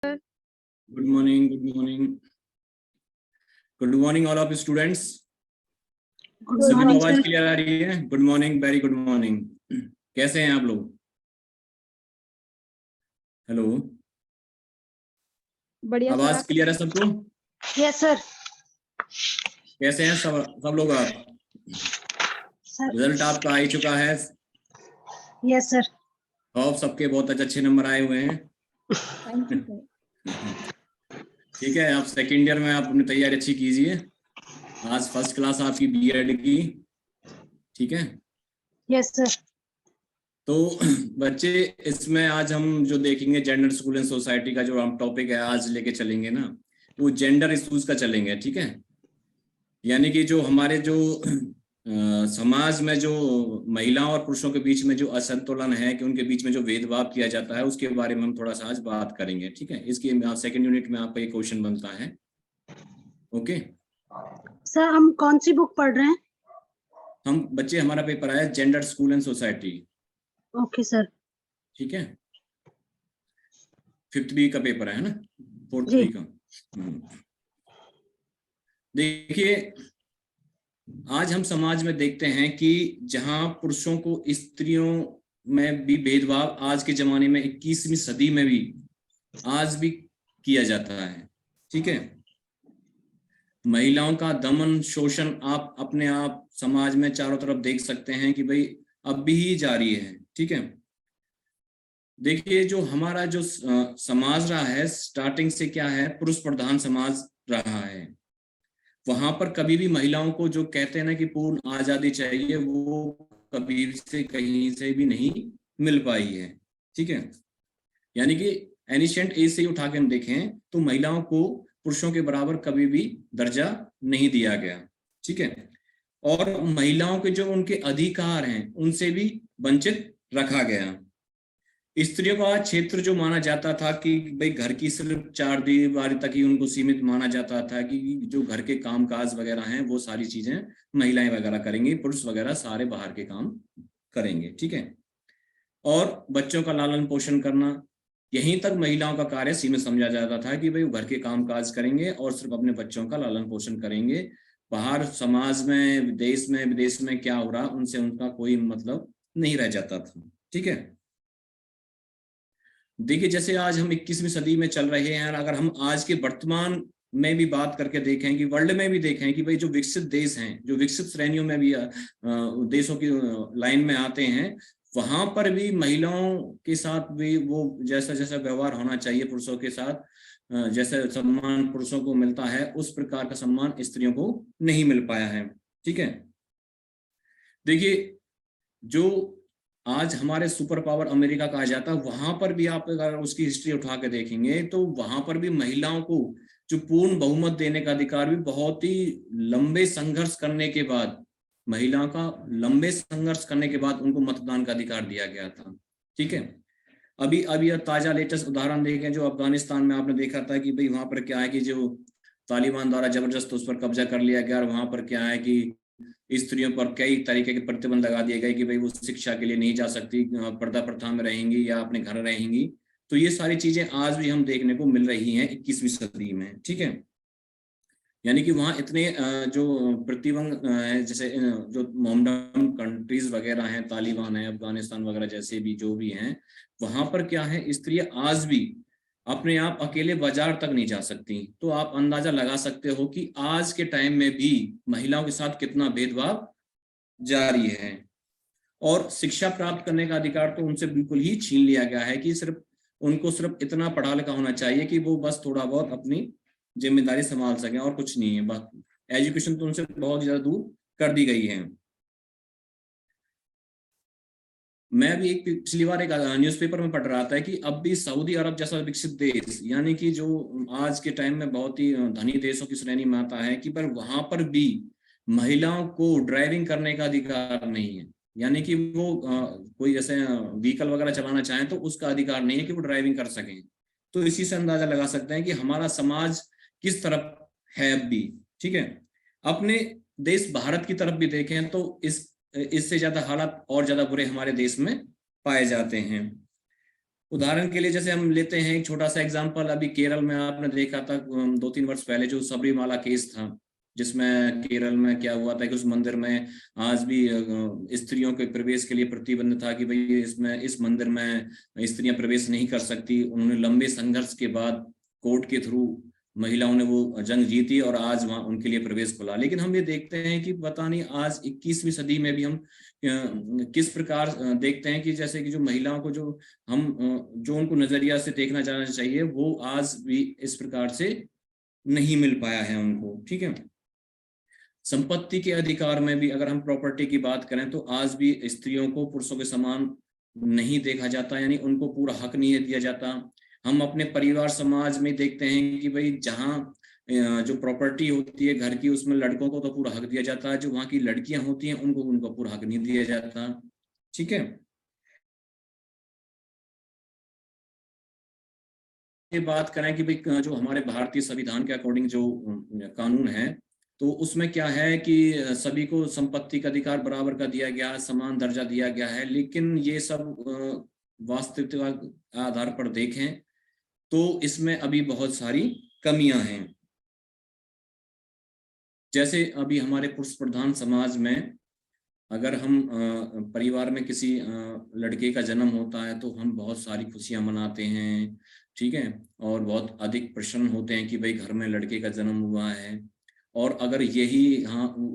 Good morning. Good morning. Good morning, all of students. सभी को आवाज क्लियर आ रही है? Good morning, very good morning. कैसे हैं आप लोग? हेलो, बढ़िया। आवाज क्लियर है सबको? Yes sir. कैसे हैं सब लोग? आप रिजल्ट आपका आ ही चुका है। Yes sir. और सबके बहुत अच्छे नंबर आए हुए हैं। Thank you sir. ठीक है, आप सेकेंड ईयर में आप अपनी तैयारी अच्छी कीजिए। आज फर्स्ट क्लास आपकी बीएड की, ठीक है? Yes sir. तो बच्चे, इसमें आज हम जो देखेंगे जेंडर स्कूल एंड सोसाइटी का जो हम टॉपिक है आज लेके चलेंगे ना, वो जेंडर इश्यूज का चलेंगे, ठीक है? यानी कि जो हमारे जो समाज में जो महिलाओं और पुरुषों के बीच में जो असंतुलन है, कि उनके बीच में जो भेदभाव किया जाता है, उसके बारे में हम थोड़ा सा आज बात करेंगे, ठीक है? इसकी सेकंड यूनिट में आपका ये क्वेश्चन बनता है। ओके सर, हम कौन सी बुक पढ़ रहे हैं? हम बच्चे, हमारा पेपर आया gender school and society. Okay sir. ठीक है, 5th बी का पेपर है ना, 4th जी। बी का। देखिए, आज हम समाज में देखते हैं कि जहां पुरुषों को स्त्रियों में भी भेदभाव आज के जमाने में 21वीं सदी में भी आज भी किया जाता है, ठीक है? महिलाओं का दमन शोषण आप अपने आप समाज में चारों तरफ देख सकते हैं कि भाई अब भी ही जारी है, ठीक है? देखिए, जो हमारा जो समाज रहा है स्टार्टिंग से, क्या है, पुरुष प्रधान समाज रहा है। वहां पर कभी भी महिलाओं को जो कहते हैं ना कि पूर्ण आजादी चाहिए, वो कभी से कहीं से भी नहीं मिल पाई है, ठीक है? यानी कि एनिशिएंट एज से उठा के हम देखें तो महिलाओं को पुरुषों के बराबर कभी भी दर्जा नहीं दिया गया, ठीक है? और महिलाओं के जो उनके अधिकार हैं उनसे भी वंचित रखा गया। स्त्रियों का क्षेत्र जो माना जाता था कि भाई घर की सिर्फ 4 दीवारी तक ही उनको सीमित माना जाता था, कि जो घर के कामकाज वगैरह हैं वो सारी चीजें महिलाएं वगैरह करेंगी, पुरुष वगैरह सारे बाहर के काम करेंगे, ठीक है? और बच्चों का लालन पोषण करना, यहीं तक महिलाओं का कार्य सीमित समझा जाता था कि भाई वो घर के कामकाज करेंगे और सिर्फ अपने बच्चों का लालन पोषण करेंगे। बाहर समाज में, देश में, विदेश में क्या हो रहा उनसे उनका कोई मतलब नहीं रह जाता था, ठीक है? देखिए, जैसे आज हम 21वीं सदी में चल रहे हैं, अगर हम आज के वर्तमान में भी बात करके देखें, कि वर्ल्ड में भी देखें कि भाई जो विकसित देश हैं, जो विकसित श्रेणियों में भी देशों की लाइन में आते हैं, वहां पर भी महिलाओं के साथ भी वो जैसा जैसा व्यवहार होना चाहिए पुरुषों के साथ, जैसे सम्मान पुरुषों को मिलता है उस प्रकार का सम्मान स्त्रियों को नहीं मिल पाया है, ठीक है? देखिए, जो आज हमारे सुपर पावर अमेरिका कहा जाता है, वहां पर भी आप अगर उसकी हिस्ट्री उठा के देखेंगे तो वहां पर भी महिलाओं को जो पूर्ण बहुमत देने का अधिकार भी बहुत ही लंबे संघर्ष करने के बाद, महिलाओं का लंबे संघर्ष करने के बाद उनको मतदान का अधिकार दिया गया था, ठीक है? अभी अभी ताजा लेटेस्ट उदाहरण देखें, जो अफगानिस्तान में आपने देखा था कि भाई वहां पर क्या है कि जो तालिबान द्वारा जबरदस्त उस पर कब्जा कर लिया गया, और वहां पर क्या है कि स्त्रियों पर कई तरीके के प्रतिबंध लगा दिए गए कि भाई वो शिक्षा के लिए नहीं जा सकती, पर्दा प्रथा में रहेंगी या अपने घर रहेंगी। तो ये सारी चीजें आज भी हम देखने को मिल रही हैं 21वीं सदी में, ठीक है? यानी कि वहाँ इतने जो प्रतिबंध है, जैसे जो मोमडन कंट्रीज वगैरह हैं, तालिबान है, अफगानिस्तान वगैरह जैसे भी जो भी हैं, वहां पर क्या है, स्त्रियां आज भी अपने आप अकेले बाजार तक नहीं जा सकती। तो आप अंदाजा लगा सकते हो कि आज के टाइम में भी महिलाओं के साथ कितना भेदभाव जारी है। और शिक्षा प्राप्त करने का अधिकार तो उनसे बिल्कुल ही छीन लिया गया है, कि सिर्फ उनको सिर्फ इतना पढ़ा लिखा होना चाहिए कि वो बस थोड़ा बहुत अपनी जिम्मेदारी संभाल सकें, और कुछ नहीं है। बस एजुकेशन तो उनसे बहुत ज्यादा दूर कर दी गई है। मैं भी एक पिछली बार एक न्यूज़पेपर में पढ़ रहा था कि अब भी सऊदी अरब जैसा विकसित देश, यानी कि जो आज के टाइम में बहुत ही धनी देशों की श्रेणी में आता है, कि पर वहां पर भी महिलाओं को ड्राइविंग करने का अधिकार नहीं है। यानी कि वो कोई जैसे व्हीकल वगैरह चलाना चाहें तो उसका अधिकार नहीं है कि वो ड्राइविंग कर सकें। तो इसी से अंदाजा लगा सकते हैं कि हमारा समाज किस तरफ है अब भी, ठीक है? अपने देश भारत की तरफ भी देखें तो इससे ज्यादा हालात और ज्यादा बुरे हमारे देश में पाए जाते हैं। उदाहरण के लिए जैसे हम लेते हैं एक छोटा सा एग्जांपल, अभी केरल में आपने देखा था 2-3 वर्ष पहले जो सबरीमाला केस था, जिसमें केरल में क्या हुआ था कि उस मंदिर में आज भी स्त्रियों के प्रवेश के लिए प्रतिबंध था कि भाई इसमें इस मंदिर में स्त्रियां प्रवेश नहीं कर सकती। उन्होंने लंबे संघर्ष के बाद कोर्ट के थ्रू महिलाओं ने वो जंग जीती और आज वहां उनके लिए प्रवेश खुला। लेकिन हम ये देखते हैं कि पता नहीं आज 21वीं सदी में भी हम किस प्रकार देखते हैं कि जैसे कि जो महिलाओं को जो उनको नजरिया से देखना जाना चाहिए वो आज भी इस प्रकार से नहीं मिल पाया है उनको। ठीक है, संपत्ति के अधिकार में भी अगर हम प्रॉपर्टी की बात करें तो आज भी स्त्रियों को पुरुषों के समान नहीं देखा जाता, यानी उनको पूरा हक नहीं दिया जाता। हम अपने परिवार समाज में देखते हैं कि भाई जहाँ जो प्रॉपर्टी होती है घर की उसमें लड़कों को तो पूरा हक दिया जाता है, जो वहां की लड़कियां होती हैं उनको उनका पूरा हक नहीं दिया जाता। ठीक है, ये बात करें कि भाई जो हमारे भारतीय संविधान के अकॉर्डिंग जो कानून है तो उसमें क्या है कि सभी को संपत्ति का अधिकार बराबर का दिया गया है, समान दर्जा दिया गया है। लेकिन ये सब वास्तविकता आधार पर देखें तो इसमें अभी बहुत सारी कमियां हैं। जैसे अभी हमारे पुरुष प्रधान समाज में अगर हम परिवार में किसी लड़के का जन्म होता है तो हम बहुत सारी खुशियां मनाते हैं। ठीक है, और बहुत अधिक प्रसन्न होते हैं कि भाई घर में लड़के का जन्म हुआ है। और अगर यही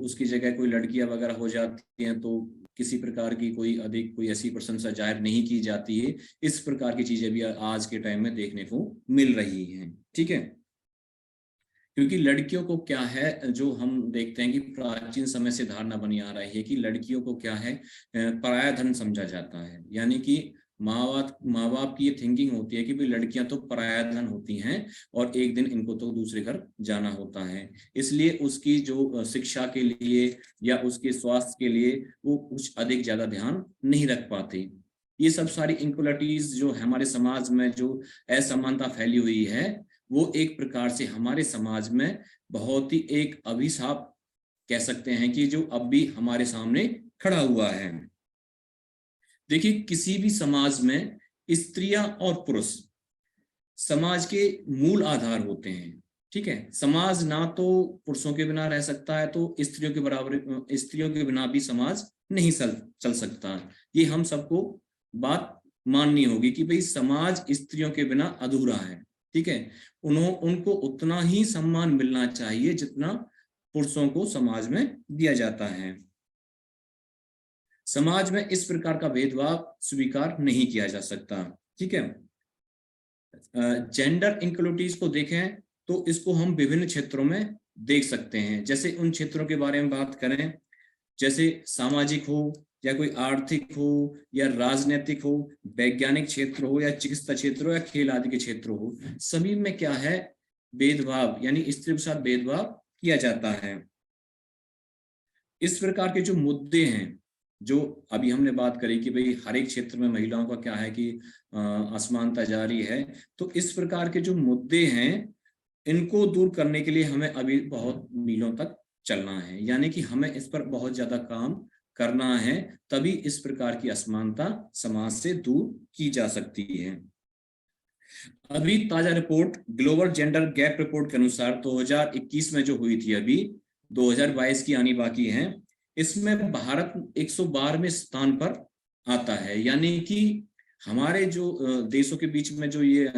उसकी जगह कोई लड़कियां वगैरह हो जाती हैं तो किसी प्रकार की कोई ऐसी प्रशंसा जाहिर नहीं की जाती है। इस प्रकार की चीजें भी आज के टाइम में देखने को मिल रही हैं। ठीक है, क्योंकि लड़कियों को क्या है, जो हम देखते हैं कि प्राचीन समय से धारणा बनी आ रही है कि लड़कियों को क्या है पराया धन समझा जाता है, यानी कि माँ बाप की ये थिंकिंग होती है कि भाई लड़कियां तो पराया धन होती हैं और एक दिन इनको तो दूसरे घर जाना होता है, इसलिए उसकी जो शिक्षा के लिए या उसके स्वास्थ्य के लिए वो कुछ अधिक ज्यादा ध्यान नहीं रख पाते। ये सब सारी इनक्वालिटीज जो हमारे समाज में जो असमानता फैली हुई है वो एक प्रकार से हमारे समाज में बहुत ही एक अभिशाप कह सकते हैं कि जो अब भी हमारे सामने खड़ा हुआ है। देखिए, किसी भी समाज में स्त्रियां और पुरुष समाज के मूल आधार होते हैं। ठीक है, समाज ना तो पुरुषों के बिना रह सकता है तो स्त्रियों के बिना भी समाज नहीं चल सकता। ये हम सबको बात माननी होगी कि भाई समाज स्त्रियों के बिना अधूरा है। ठीक है, उनको उतना ही सम्मान मिलना चाहिए जितना पुरुषों को समाज में दिया जाता है। समाज में इस प्रकार का भेदभाव स्वीकार नहीं किया जा सकता। ठीक है, जेंडर इनक्वालिटीज को देखें तो इसको हम विभिन्न क्षेत्रों में देख सकते हैं। जैसे उन क्षेत्रों के बारे में बात करें जैसे सामाजिक हो या कोई आर्थिक हो या राजनीतिक हो, वैज्ञानिक क्षेत्र हो या चिकित्सा क्षेत्र हो या खेल आदि के क्षेत्र हो, सभी में क्या है भेदभाव, यानी स्त्रियों के साथ भेदभाव किया जाता है। इस प्रकार के जो मुद्दे हैं जो अभी हमने बात करी कि भाई हर एक क्षेत्र में महिलाओं का क्या है कि असमानता जारी है, तो इस प्रकार के जो मुद्दे हैं इनको दूर करने के लिए हमें अभी बहुत मीलों तक चलना है, यानी कि हमें इस पर बहुत ज्यादा काम करना है, तभी इस प्रकार की असमानता समाज से दूर की जा सकती है। अभी ताजा report global gender gap report के अनुसार 2021 में जो हुई थी, अभी 2022 की आनी बाकी है, इसमें भारत 112वें स्थान पर आता है। यानी कि हमारे जो देशों के बीच में जो ये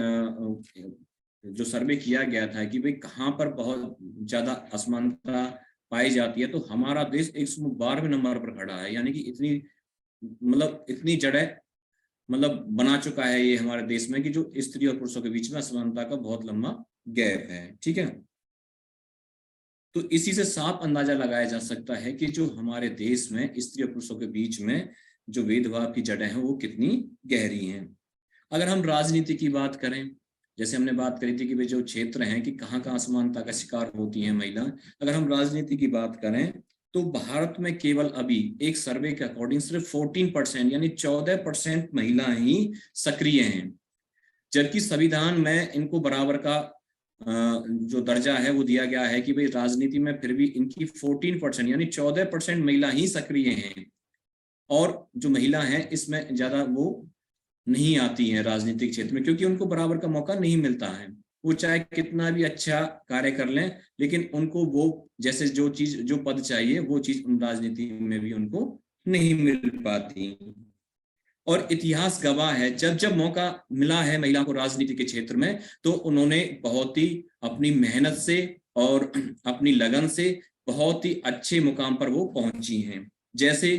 जो सर्वे किया गया था कि भाई कहाँ पर बहुत ज्यादा असमानता पाई जाती है, तो हमारा देश 112वें नंबर पर खड़ा है। यानी कि इतनी जड़ें बना चुका है ये हमारे देश में कि जो स्त्री और पुरुषों के बीच में असमानता का बहुत लंबा गैप है। ठीक है, तो इसी से साफ अंदाजा लगाया जा सकता है कि जो हमारे देश में स्त्री और पुरुषों के बीच में जो भेदभाव की जड़ें हैं वो कितनी गहरी हैं। अगर हम राजनीति की बात करें, जैसे हमने बात करी थी कि भाई जो क्षेत्र हैं कि कहाँ कहाँ असमानता का शिकार होती हैं महिला, अगर हम राजनीति की बात करें तो भारत में केवल अभी एक सर्वे के अकॉर्डिंग सिर्फ 14% यानी 14% महिला ही सक्रिय हैं, जबकि संविधान में इनको बराबर का जो दर्जा है वो दिया गया है कि भाई राजनीति में फिर भी इनकी 14% यानी 14% महिला ही सक्रिय हैं, और जो महिला हैं इसमें ज्यादा वो नहीं आती हैं राजनीतिक क्षेत्र में, क्योंकि उनको बराबर का मौका नहीं मिलता है। वो चाहे कितना भी अच्छा कार्य कर लें, लेकिन उनको वो जैसे जो चीज जो पद चाहिए वो चीज राजनीति में भी उनको नहीं मिल पाती। और इतिहास गवाह है, जब जब मौका मिला है महिला को राजनीति के क्षेत्र में, तो उन्होंने बहुत ही अपनी मेहनत से और अपनी लगन से बहुत ही अच्छे मुकाम पर वो पहुंची हैं। जैसे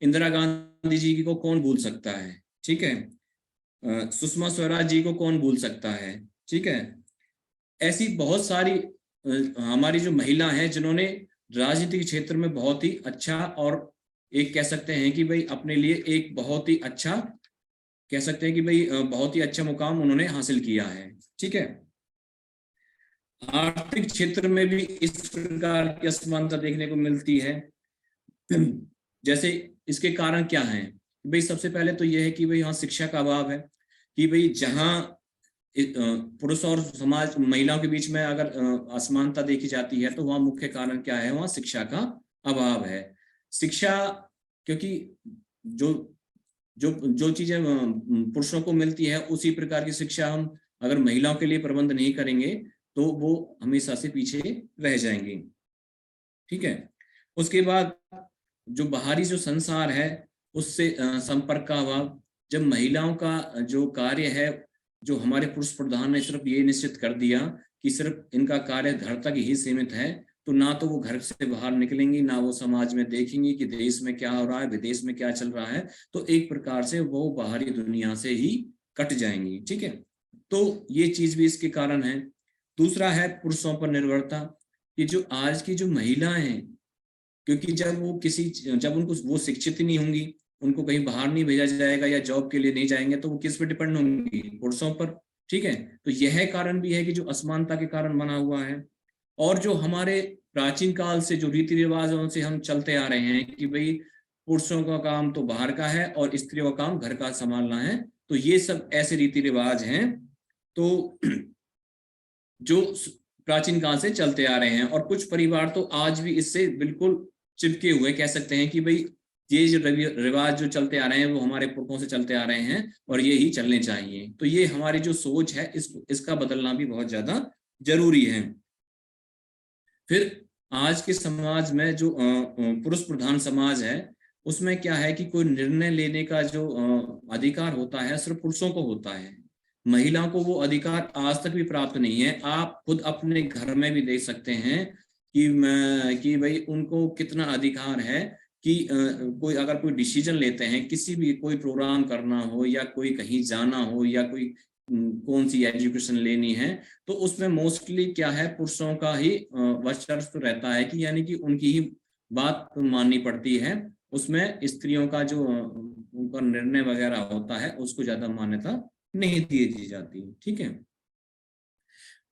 इंदिरा गांधी जी को कौन भूल सकता है, ठीक है, सुषमा स्वराज जी को कौन भूल सकता है, ठीक है। ऐसी बहुत सारी हमारी जो महिला हैं जिन्होंने राजनीतिक क्षेत्र में बहुत ही अच्छा, और एक कह सकते हैं कि भाई अपने लिए एक बहुत ही अच्छा, कह सकते हैं कि भाई बहुत ही अच्छा मुकाम उन्होंने हासिल किया है, ठीक है। आर्थिक क्षेत्र में भी इस प्रकार की असमानता देखने को मिलती है। जैसे इसके कारण क्या है भाई, सबसे पहले तो यह है कि भाई यहाँ शिक्षा का अभाव है, कि भाई जहाँ पुरुष और समाज महिलाओं के बीच में अगर असमानता देखी जाती है, तो वहाँ मुख्य कारण क्या है, वहाँ शिक्षा का अभाव है। शिक्षा, क्योंकि जो जो जो चीजें पुरुषों को मिलती है उसी प्रकार की शिक्षा हम अगर महिलाओं के लिए प्रबंध नहीं करेंगे तो वो हमेशा से पीछे रह जाएंगी, ठीक है। उसके बाद जो बाहरी जो संसार है उससे संपर्क का अभाव। जब महिलाओं का जो कार्य है, जो हमारे पुरुष प्रधान ने सिर्फ ये निश्चित कर दिया कि सिर्फ इनका कार्य घर तक ही सीमित है, तो ना तो वो घर से बाहर निकलेंगी, ना वो समाज में देखेंगी कि देश में क्या हो रहा है, विदेश में क्या चल रहा है, तो एक प्रकार से वो बाहरी दुनिया से ही कट जाएंगी, ठीक है। तो ये चीज भी इसके कारण है। दूसरा है पुरुषों पर निर्भरता, कि जो आज की जो महिलाएं हैं, क्योंकि जब उनको वो शिक्षित ही नहीं होंगी, उनको कहीं बाहर नहीं भेजा जाएगा या जॉब के लिए नहीं जाएंगे, तो वो किस पे डिपेंड होंगी, पुरुषों पर, ठीक है। तो यह कारण भी है कि जो असमानता के कारण बना हुआ है। और जो हमारे प्राचीन काल से जो रीति रिवाजों से हम चलते आ रहे हैं कि भाई पुरुषों का काम तो बाहर का है और स्त्रियों का काम घर का संभालना है, तो ये सब ऐसे रीति रिवाज हैं तो जो प्राचीन काल से चलते आ रहे हैं। और कुछ परिवार तो आज भी इससे बिल्कुल चिपके हुए, कह सकते हैं कि भाई ये जो रिवाज जो चलते आ रहे हैं वो हमारे पुरखों से चलते आ रहे हैं और ये ही चलने चाहिए। तो ये हमारी जो सोच है इसका बदलना भी बहुत ज्यादा जरूरी है। फिर आज के समाज में जो पुरुष प्रधान समाज है, उसमें क्या है कि कोई निर्णय लेने का जो अधिकार होता है सिर्फ पुरुषों को होता है, महिलाओं को वो अधिकार आज तक भी प्राप्त नहीं है। आप खुद अपने घर में भी देख सकते हैं कि भाई उनको कितना अधिकार है कि कोई अगर कोई डिसीजन लेते हैं, किसी भी कोई प्रोग्राम करना हो या कोई कहीं जाना हो या कोई कौन सी एजुकेशन लेनी है, तो उसमें मोस्टली क्या है, पुरुषों का ही वर्चस्व रहता है, कि यानी कि उनकी ही बात माननी पड़ती है। उसमें स्त्रियों का जो उनका निर्णय वगैरह होता है उसको ज्यादा मान्यता नहीं दी जाती, ठीक है।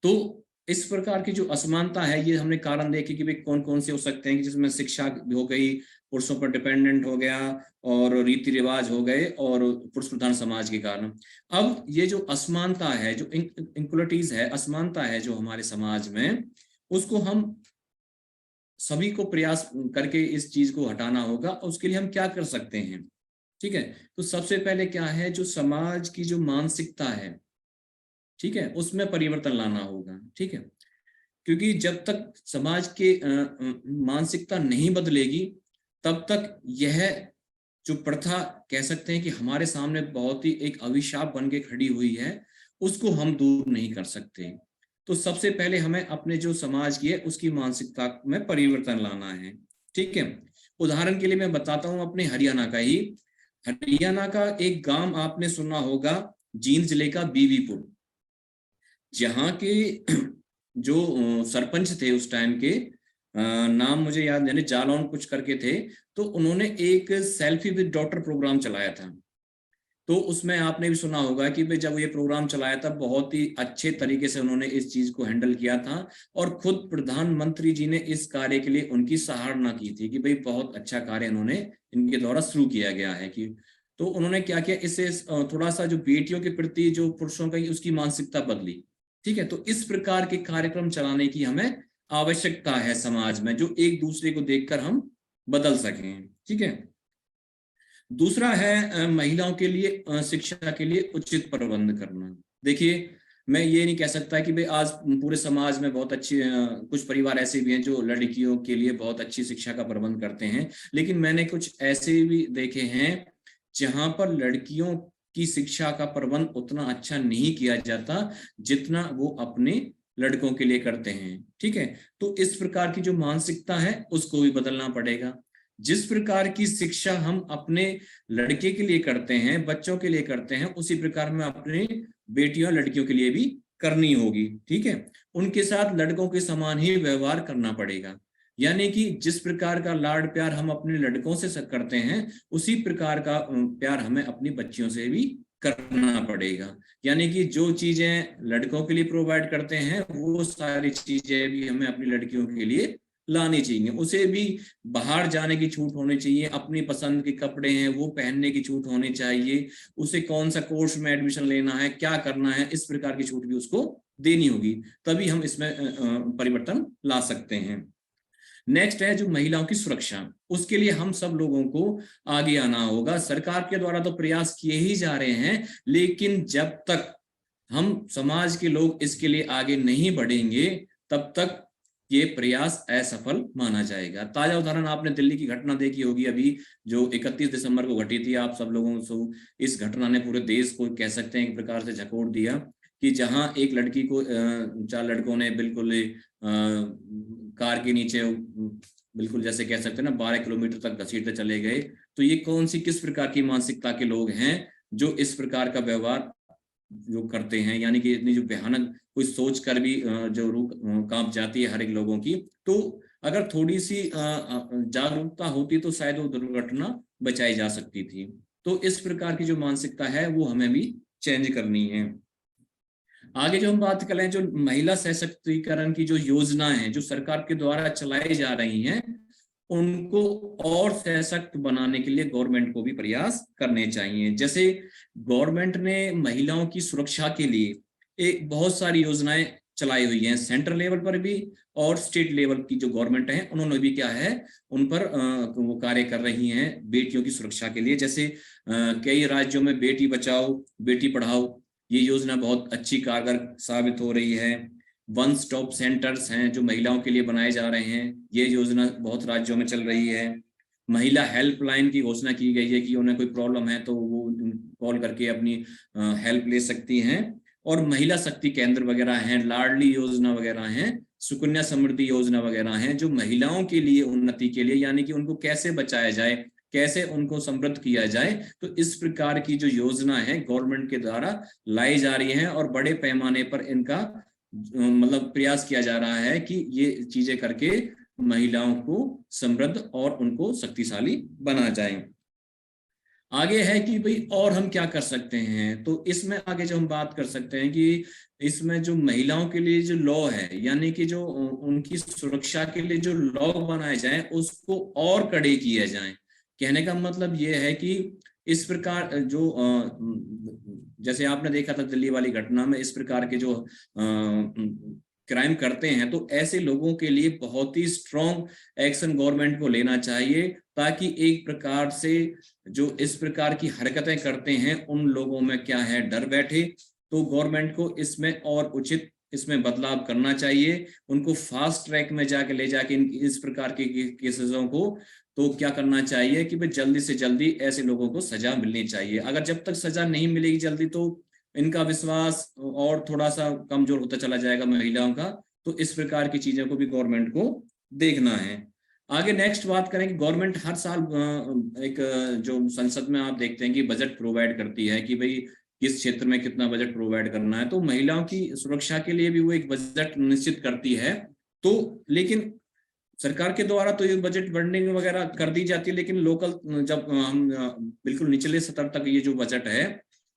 तो इस प्रकार की जो असमानता है, ये हमने कारण देखे कि भाई कौन कौन से हो सकते हैं, कि जिसमें शिक्षा हो गई, पुरुषों पर डिपेंडेंट हो गया, और रीति रिवाज हो गए, और पुरुष प्रधान समाज के कारण। अब ये जो असमानता है, जो इनक्वलिटीज है, असमानता है जो हमारे समाज में, उसको हम सभी को प्रयास करके इस चीज को हटाना होगा। उसके लिए हम क्या कर सकते हैं, ठीक है। तो सबसे पहले क्या है, जो समाज की जो मानसिकता है, ठीक है, उसमें परिवर्तन लाना होगा, ठीक है। क्योंकि जब तक समाज के मानसिकता नहीं बदलेगी, तब तक यह जो प्रथा, कह सकते हैं कि हमारे सामने बहुत ही एक अभिशाप बन के खड़ी हुई है, उसको हम दूर नहीं कर सकते। तो सबसे पहले हमें अपने जो समाज की है उसकी मानसिकता में परिवर्तन लाना है, ठीक है। उदाहरण के लिए मैं बताता हूं अपने हरियाणा का ही। हरियाणा का एक गांव आपने सुना होगा, जींद जिले का बीवीपुर, जहाँ के जो सरपंच थे उस टाइम के, नाम मुझे याद नहीं, जालौन कुछ करके थे, तो उन्होंने एक सेल्फी विद डॉटर प्रोग्राम चलाया था। तो उसमें आपने भी सुना होगा कि भाई जब ये प्रोग्राम चलाया था, बहुत ही अच्छे तरीके से उन्होंने इस चीज को हैंडल किया था, और खुद प्रधानमंत्री जी ने इस कार्य के लिए उनकी सराहना की थी कि भाई बहुत अच्छा कार्य इन्होंने इनके द्वारा शुरू किया गया है। कि तो उन्होंने क्या किया, इससे थोड़ा सा जो बेटियों के प्रति जो पुरुषों का उसकी मानसिकता बदली, ठीक है। तो इस प्रकार के कार्यक्रम चलाने की हमें आवश्यकता है समाज में, जो एक दूसरे को देखकर हम बदल सकें, ठीक है। दूसरा है महिलाओं के लिए शिक्षा के लिए उचित प्रबंध करना। देखिए, मैं ये नहीं कह सकता कि भाई आज पूरे समाज में बहुत अच्छी कुछ परिवार ऐसे भी हैं जो लड़कियों के लिए बहुत अच्छी शिक्षा का प्रबंध करते हैं, लेकिन मैंने कुछ ऐसे भी देखे हैं जहां पर लड़कियों की शिक्षा का प्रबंध उतना अच्छा नहीं किया जाता जितना वो अपने लड़कों के लिए करते हैं। ठीक है, तो इस प्रकार की जो मानसिकता है उसको भी बदलना पड़ेगा। जिस प्रकार की शिक्षा हम अपने लड़के के लिए करते हैं, बच्चों के लिए करते हैं, उसी प्रकार में अपने बेटियों लड़कियों के लिए भी करनी होगी। ठीक है, उनके साथ लड़कों के समान ही व्यवहार करना पड़ेगा। यानी कि जिस प्रकार का लाड प्यार हम अपने लड़कों से करते हैं, उसी प्रकार का प्यार हमें अपनी बच्चियों से भी करना पड़ेगा। यानी कि जो चीजें लड़कों के लिए प्रोवाइड करते हैं वो सारी चीजें भी हमें अपनी लड़कियों के लिए लानी चाहिए। उसे भी बाहर जाने की छूट होनी चाहिए, अपनी पसंद के कपड़े हैं वो पहनने की छूट होनी चाहिए, उसे कौन सा कोर्स में एडमिशन लेना है, क्या करना है, इस प्रकार की छूट भी उसको देनी होगी, तभी हम इसमें परिवर्तन ला सकते हैं। नेक्स्ट है जो महिलाओं की सुरक्षा, उसके लिए हम सब लोगों को आगे आना होगा। सरकार के द्वारा तो प्रयास किए ही जा रहे हैं, लेकिन जब तक हम समाज के लोग इसके लिए आगे नहीं बढ़ेंगे तब तक ये प्रयास असफल माना जाएगा। ताजा उदाहरण आपने दिल्ली की घटना देखी होगी अभी, जो 31 दिसंबर को घटी थी। आप सब लोगों को इस घटना ने पूरे देश को कह सकते हैं एक प्रकार से झकोड़ दिया कि जहां एक लड़की को 4 लड़कों ने बिल्कुल कार के नीचे बिल्कुल जैसे कह सकते हैं ना 12 किलोमीटर तक घसीटते चले गए। तो ये कौन सी किस प्रकार की मानसिकता के लोग हैं जो इस प्रकार का व्यवहार जो करते हैं, यानी कि इतनी जो भयानक कोई सोच कर भी जो रूह कांप जाती है हर एक लोगों की। तो अगर थोड़ी सी जागरूकता होती तो शायद वो दुर्घटना बचाई जा सकती थी। तो इस प्रकार की जो मानसिकता है वो हमें भी चेंज करनी है। आगे जो हम बात करें, जो महिला सशक्तिकरण की जो योजनाएं हैं जो सरकार के द्वारा चलाई जा रही हैं, उनको और सशक्त बनाने के लिए गवर्नमेंट को भी प्रयास करने चाहिए। जैसे गवर्नमेंट ने महिलाओं की सुरक्षा के लिए एक बहुत सारी योजनाएं चलाई हुई हैं, सेंट्रल लेवल पर भी और स्टेट लेवल की जो गवर्नमेंट है उन्होंने भी क्या है उन पर वो कार्य कर रही हैं बेटियों की सुरक्षा के लिए। जैसे कई राज्यों में बेटी बचाओ बेटी पढ़ाओ ये योजना बहुत अच्छी कारगर साबित हो रही है। वन स्टॉप सेंटर्स हैं जो महिलाओं के लिए बनाए जा रहे हैं, ये योजना बहुत राज्यों में चल रही है। महिला हेल्पलाइन की घोषणा की गई है कि उन्हें कोई प्रॉब्लम है तो वो कॉल करके अपनी हेल्प ले सकती हैं। और महिला शक्ति केंद्र वगैरह हैं, लाडली योजना वगैरह हैं, सुकन्या समृद्धि योजना वगैरह हैं, जो महिलाओं के लिए उन्नति के लिए, यानी कि उनको कैसे बचाया जाए, कैसे उनको समृद्ध किया जाए। तो इस प्रकार की जो योजना है गवर्नमेंट के द्वारा लाई जा रही है और बड़े पैमाने पर इनका मतलब प्रयास किया जा रहा है कि ये चीजें करके महिलाओं को समृद्ध और उनको शक्तिशाली बना जाए। आगे है कि भाई और हम क्या कर सकते हैं, तो इसमें आगे जो हम बात कर सकते हैं कि इसमें जो महिलाओं के लिए जो लॉ है, यानी कि जो उनकी सुरक्षा के लिए जो लॉ बनाए जाएं उसको और कड़े किए जाएं। कहने का मतलब ये है कि इस प्रकार जो जैसे आपने देखा था दिल्ली वाली घटना में, इस प्रकार के जो क्राइम करते हैं तो ऐसे लोगों के लिए बहुत ही स्ट्रॉन्ग एक्शन गवर्नमेंट को लेना चाहिए, ताकि एक प्रकार से जो इस प्रकार की हरकतें करते हैं उन लोगों में क्या है डर बैठे। तो गवर्नमेंट को इसमें और उचित इसमें बदलाव करना चाहिए, उनको फास्ट ट्रैक में जाके ले जाके इस प्रकार के केसेसों को तो क्या करना चाहिए कि भाई जल्दी से जल्दी ऐसे लोगों को सजा मिलनी चाहिए। अगर जब तक सजा नहीं मिलेगी जल्दी तो इनका विश्वास और थोड़ा सा कमजोर होता चला जाएगा महिलाओं का। तो इस प्रकार की चीजों को भी गवर्नमेंट को देखना है। आगे नेक्स्ट बात करें कि गवर्नमेंट हर साल एक जो संसद में आप देखते हैं कि बजट प्रोवाइड करती है कि भाई किस क्षेत्र में कितना बजट प्रोवाइड करना है। तो महिलाओं की सुरक्षा के लिए भी वो एक बजट निश्चित करती है। तो लेकिन सरकार के द्वारा तो ये बजट बढ़ने वगैरह कर दी जाती है, लेकिन लोकल जब हम बिल्कुल निचले स्तर तक ये जो बजट है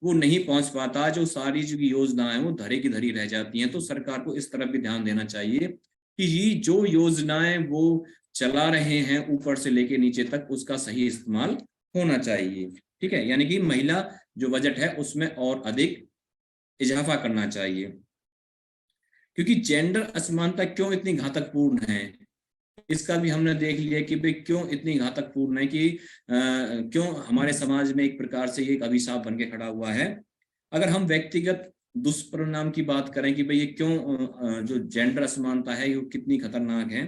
वो नहीं पहुंच पाता, जो सारी जो योजनाएं वो धरे की धरी रह जाती हैं। तो सरकार को इस तरफ भी ध्यान देना चाहिए कि ये जो योजनाएं वो चला रहे हैं ऊपर से लेके नीचे तक उसका सही इस्तेमाल होना चाहिए। ठीक है, यानी कि महिला जो बजट है उसमें और अधिक इजाफा करना चाहिए। क्योंकि जेंडर असमानता क्यों इतनी घातकपूर्ण है, इसका भी हमने देख लिया कि भाई क्यों इतनी घातकपूर्ण है, कि क्यों हमारे समाज में एक प्रकार से ये एक अभिशाप बन के खड़ा हुआ है। अगर हम व्यक्तिगत दुष्परिणाम की बात करें कि भाई ये क्यों जो जेंडर असमानता है ये कितनी खतरनाक है,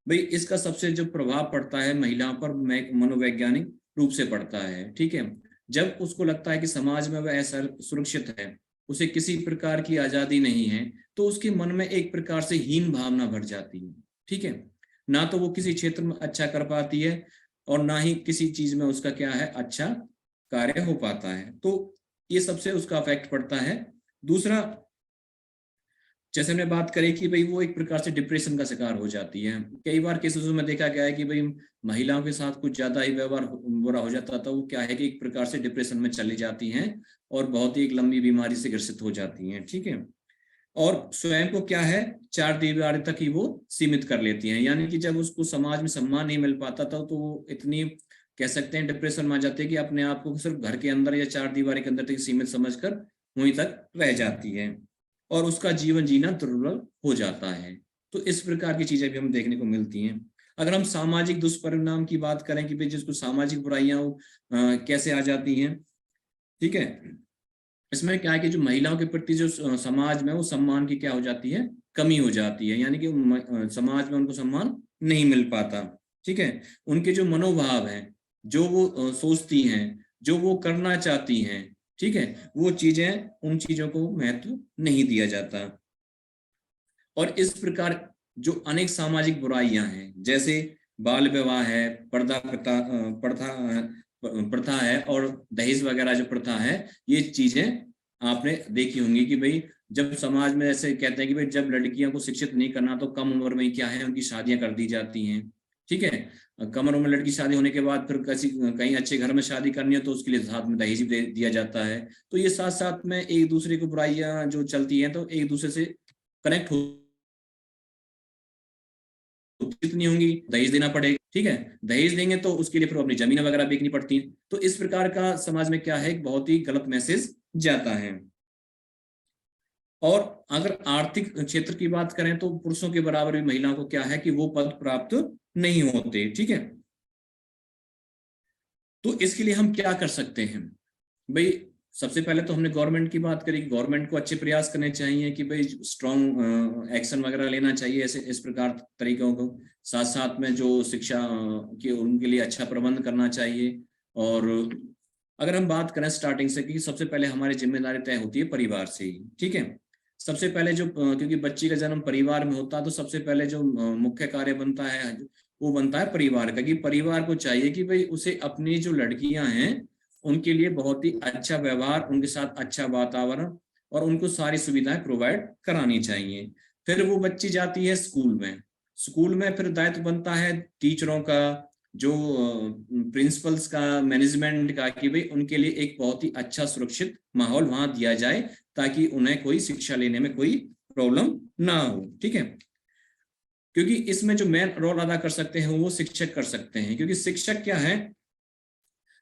भाई इसका सबसे जो प्रभाव पड़ता है महिलाओं पर मनोवैज्ञानिक रूप से पड़ता है। ठीक है, जब उसको लगता है कि समाज में वह सुरक्षित है, उसे किसी प्रकार की आजादी नहीं है, तो उसके मन में एक प्रकार से हीन भावना भर जाती है। ठीक है, ना तो वो किसी क्षेत्र में अच्छा कर पाती है और ना ही किसी चीज में उसका क्या है अच्छा कार्य हो पाता है। तो ये सबसे उसका इफेक्ट पड़ता है। दूसरा, जैसे हमने बात करी कि भाई वो एक प्रकार से डिप्रेशन का शिकार हो जाती है। कई बार केसेस में देखा गया है कि भाई महिलाओं के साथ कुछ ज्यादा ही व्यवहार बुरा हो जाता था, वो क्या है कि एक प्रकार से डिप्रेशन में चली जाती हैं और बहुत ही एक लंबी बीमारी से ग्रसित हो जाती हैं। ठीक है, और स्वयं को क्या है चार दीवारी तक ही वो सीमित कर लेती हैं, यानी कि जब उसको समाज में सम्मान नहीं मिल पाता था तो वो इतनी कह सकते हैं डिप्रेशन में आ जाती है कि अपने आप को सिर्फ घर के अंदर या चार दीवारी के अंदर तक सीमित समझकर वहीं तक रह जाती है और उसका जीवन जीना दुर्लभ हो जाता है। तो इस प्रकार की चीजें भी हम देखने को मिलती हैं। अगर हम सामाजिक दुष्परिणाम की बात करें कि भाई जिसको सामाजिक बुराइयां कैसे आ जाती हैं, ठीक है, इसमें क्या है कि जो महिलाओं के प्रति जो समाज में वो सम्मान की क्या हो जाती है कमी हो जाती है, यानी कि समाज में उनको सम्मान नहीं मिल पाता। ठीक है, उनके जो मनोभाव हैं, जो वो सोचती हैं, जो वो करना चाहती हैं, ठीक है, वो चीजें उन चीजों को महत्व नहीं दिया जाता। और इस प्रकार जो अनेक सामाजिक बुराइयां हैं, जैसे बाल विवाह है, प्रथा है और दहेज वगैरह जो प्रथा है, ये चीजें आपने देखी होंगी कि भाई जब समाज में ऐसे कहते हैं कि भाई जब लड़कियों को शिक्षित नहीं करना तो कम उम्र में क्या है उनकी शादियां कर दी जाती हैं। ठीक है, कम उम्र में लड़की शादी होने के बाद फिर कहीं अच्छे घर में शादी करनी है तो उसके लिए साथ में दहेज भी दिया जाता है। तो ये साथ साथ में एक दूसरे को बुराइयां जो चलती हैं तो एक दूसरे से कनेक्ट हो कितनी होंगी, दहेज देना पड़ेगा। ठीक है, दहेज देंगे तो उसके लिए फिर अपनी जमीन वगैरह बेचनी पड़ती है। तो इस प्रकार का समाज में क्या है एक बहुत ही गलत मैसेज जाता है। और अगर आर्थिक क्षेत्र की बात करें तो पुरुषों के बराबर भी महिलाओं को क्या है कि वो पद प्राप्त नहीं होते। ठीक है, तो इसके लिए हम क्या कर सकते हैं भाई, सबसे पहले तो हमने गवर्नमेंट की बात करी, गवर्नमेंट को अच्छे प्रयास करने चाहिए कि भाई स्ट्रॉन्ग एक्शन वगैरह लेना चाहिए ऐसे इस प्रकार तरीकों को। साथ साथ में जो शिक्षा की उनके लिए अच्छा प्रबंध करना चाहिए। और अगर हम बात करें स्टार्टिंग से कि सबसे पहले हमारी जिम्मेदारी तय होती है परिवार से ही। ठीक है, सबसे पहले जो क्योंकि बच्ची का जन्म परिवार में होता है तो सबसे पहले जो मुख्य कार्य बनता है वो बनता है परिवार का, कि परिवार को चाहिए कि भाई उसे अपनी जो लड़कियां हैं उनके लिए बहुत ही अच्छा व्यवहार, उनके साथ अच्छा वातावरण और उनको सारी सुविधाएं प्रोवाइड करानी चाहिए। फिर वो बच्ची जाती है स्कूल में, स्कूल में फिर दायित्व बनता है टीचरों का, जो प्रिंसिपल्स का, मैनेजमेंट का, कि भाई उनके लिए एक बहुत ही अच्छा सुरक्षित माहौल वहां दिया जाए ताकि उन्हें कोई शिक्षा लेने में कोई प्रॉब्लम ना हो। ठीक है, क्योंकि इसमें जो मेन रोल अदा कर सकते हैं वो शिक्षक कर सकते हैं, क्योंकि शिक्षक क्या है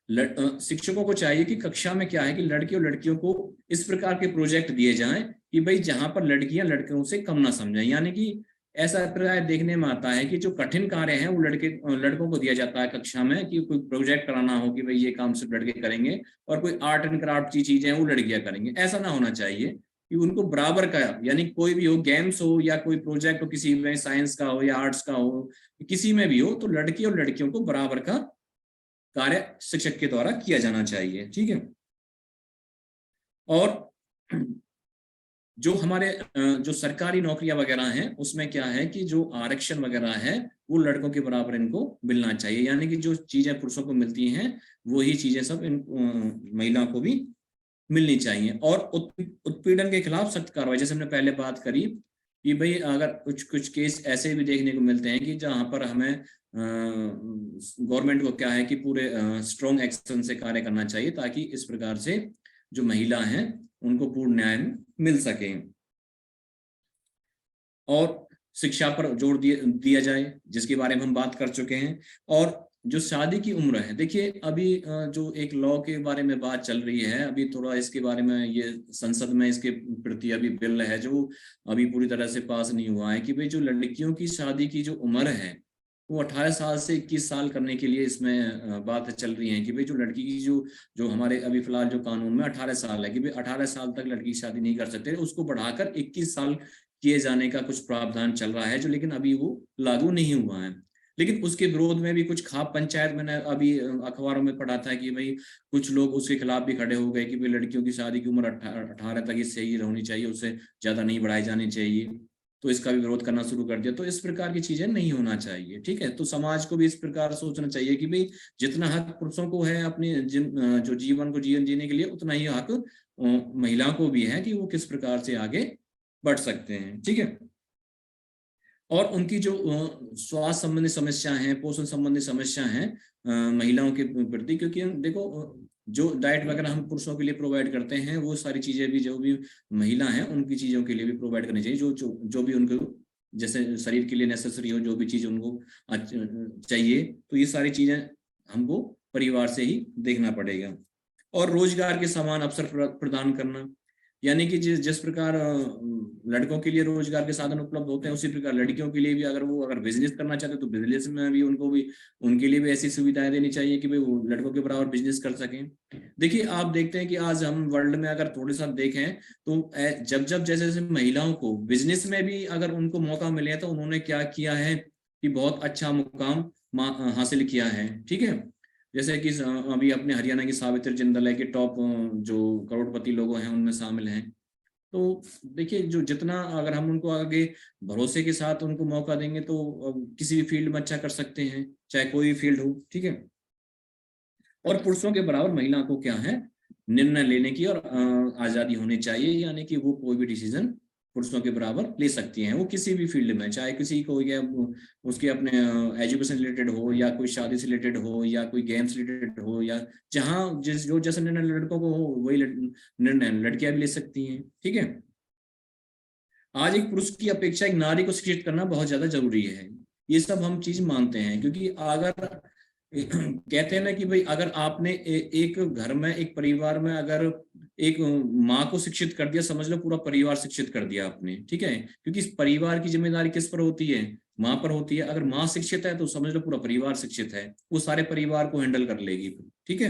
शिक्षकों को चाहिए कि कक्षा में क्या है कि लड़के और लड़कियों को इस प्रकार के प्रोजेक्ट दिए जाएं कि भाई जहां पर लड़कियां लड़कों से कम ना समझें, यानी कि ऐसा प्राय देखने में आता है कि जो कठिन कार्य है वो लड़कों को दिया जाता है कक्षा में, कि कोई प्रोजेक्ट कराना हो कि भाई ये काम सिर्फ लड़के करेंगे और कोई आर्ट एंड क्राफ्ट की चीजें हैं वो लड़कियां करेंगे। ऐसा ना होना चाहिए, कि उनको बराबर का, यानी कोई भी हो, गेम्स हो या कोई प्रोजेक्ट हो, किसी में साइंस का हो या आर्ट्स का हो, किसी में भी हो, तो लड़की और लड़कियों को बराबर का कार्य शिक्षक के द्वारा किया जाना चाहिए। ठीक है, और जो हमारे जो सरकारी नौकरियां वगैरह हैं उसमें क्या है कि जो आरक्षण वगैरह है वो लड़कों के बराबर इनको मिलना चाहिए, यानी कि जो चीजें पुरुषों को मिलती हैं वही चीजें सब इन महिलाओं को भी मिलनी चाहिए। और उत्पीड़न के खिलाफ सख्त कार्रवाई, जैसे हमने पहले बात करी कि भाई अगर कुछ कुछ केस ऐसे भी देखने को मिलते हैं कि जहां पर हमें गवर्नमेंट को क्या है कि पूरे स्ट्रॉन्ग एक्शन से कार्य करना चाहिए ताकि इस प्रकार से जो महिला हैं उनको पूर्ण न्याय मिल सके। और शिक्षा पर जोर दिया जाए जिसके बारे में हम बात कर चुके हैं। और जो शादी की उम्र है, देखिए अभी जो एक लॉ के बारे में बात चल रही है, अभी थोड़ा इसके बारे में ये संसद में इसके प्रति अभी बिल है जो अभी पूरी तरह से पास नहीं हुआ है कि भाई जो लड़कियों की शादी की जो उम्र है वो 18 साल से 21 साल करने के लिए इसमें बात चल रही है कि भाई जो लड़की की जो हमारे अभी फिलहाल जो कानून में 18 साल है कि भाई 18 साल तक लड़की की शादी नहीं कर सकते, उसको बढ़ाकर 21 साल किए जाने का कुछ प्रावधान चल रहा है, जो लेकिन अभी वो लागू नहीं हुआ है। लेकिन उसके विरोध में भी कुछ खाप पंचायत, मैंने अभी अखबारों में पढ़ा था कि भाई कुछ लोग उसके खिलाफ भी खड़े हो गए कि भाई लड़कियों की शादी की उम्र 18 तक ही सही होनी चाहिए, उससे ज्यादा नहीं बढ़ाई जानी चाहिए, तो इसका भी विरोध करना शुरू कर दिया। तो इस प्रकार की चीजें नहीं होना चाहिए, ठीक है। तो समाज को भी इस प्रकार सोचना चाहिए कि भाई जितना हक पुरुषों को है अपने जो जीवन को जीवन जीने के लिए, उतना ही हक महिलाओं को भी है कि वो किस प्रकार से आगे बढ़ सकते हैं, ठीक है। और उनकी जो स्वास्थ्य संबंधी समस्या है, पोषण संबंधी समस्या है महिलाओं के प्रति, क्योंकि देखो जो डाइट वगैरह हम पुरुषों के लिए प्रोवाइड करते हैं, वो सारी चीजें भी जो भी महिला हैं उनकी चीजों के लिए भी प्रोवाइड करनी चाहिए, जो भी उनको जैसे शरीर के लिए नेसेसरी हो, जो भी चीज उनको चाहिए, तो ये सारी चीजें हमको परिवार से ही देखना पड़ेगा। और रोजगार के समान अवसर प्रदान करना, यानी कि जिस प्रकार लड़कों के लिए रोजगार के साधन उपलब्ध होते हैं, उसी प्रकार लड़कियों के लिए भी अगर बिजनेस करना चाहते हैं तो बिजनेस में भी उनके लिए भी ऐसी सुविधाएं देनी चाहिए कि भाई वो लड़कों के बराबर बिजनेस कर सकें। देखिए आप देखते हैं कि आज हम वर्ल्ड में अगर थोड़े सा देखें तो जब जैसे जैसे महिलाओं को बिजनेस में भी अगर उनको मौका मिले तो उन्होंने क्या किया है कि बहुत अच्छा मुकाम हासिल किया है, ठीक है। जैसे कि अभी अपने हरियाणा की सावित्री जिंदल है कि टॉप जो करोड़पति लोगों हैं उनमें शामिल हैं। तो देखिए जो जितना अगर हम उनको आगे भरोसे के साथ उनको मौका देंगे तो किसी भी फील्ड में अच्छा कर सकते हैं, चाहे कोई भी फील्ड हो, ठीक है। और पुरुषों के बराबर महिला को क्या है, निर्णय लेने की और आजादी होनी चाहिए, यानी कि वो कोई भी डिसीजन पुरुषों के बराबर ले सकती हैं, वो किसी भी फील्ड में, चाहे किसी को या उसके अपने एजुकेशन रिलेटेड हो, या कोई शादी से रिलेटेड हो, या कोई गेम से रिलेटेड हो, या जहां जो जैसा निर्णय लड़कों को हो वही निर्णय लड़कियां भी ले सकती हैं, ठीक है। आज एक पुरुष की अपेक्षा एक नारी को शिक्षित करना बहुत ज्यादा जरूरी है, ये सब हम चीज मानते हैं। क्योंकि अगर कहते हैं ना कि भाई अगर आपने एक घर में एक परिवार में अगर एक माँ को शिक्षित कर दिया, समझ लो पूरा परिवार शिक्षित कर दिया आपने, ठीक है। क्योंकि इस परिवार की जिम्मेदारी किस पर होती है, माँ पर होती है। अगर माँ शिक्षित है तो समझ लो पूरा परिवार शिक्षित है, वो सारे परिवार को हैंडल कर लेगी, ठीक है।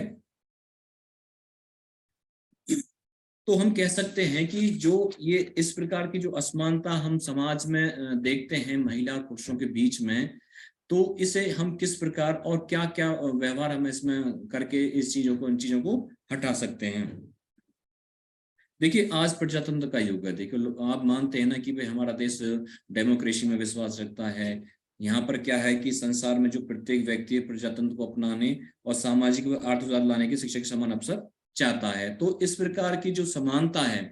तो हम कह सकते हैं कि जो ये इस प्रकार की जो असमानता हम समाज में देखते हैं महिला और पुरुषों के बीच में, तो इसे हम किस प्रकार और क्या क्या व्यवहार हम इसमें करके इस चीजों को इन चीजों को हटा सकते हैं। देखिए आज प्रजातंत्र का युग है। देखिए आप मानते हैं ना कि भाई हमारा देश डेमोक्रेसी में विश्वास रखता है। यहाँ पर क्या है कि संसार में जो प्रत्येक व्यक्ति प्रजातंत्र को अपनाने और सामाजिक व आर्थिक सुधार लाने की शिक्षा के समान अवसर चाहता है। तो इस प्रकार की जो समानता है,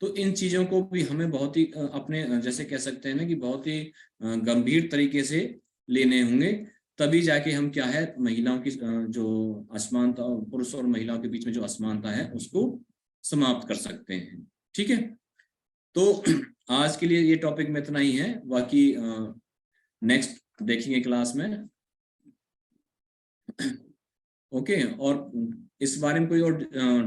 तो इन चीजों को भी हमें बहुत ही अपने जैसे कह सकते हैं ना कि बहुत ही गंभीर तरीके से लेने होंगे, तभी जाके हम क्या है महिलाओं की जो असमानता, पुरुष और महिलाओं के बीच में जो असमानता है उसको समाप्त कर सकते हैं, ठीक है। तो आज के लिए ये टॉपिक में इतना ही है, बाकी नेक्स्ट देखेंगे क्लास में। ओके, और इस बारे में कोई और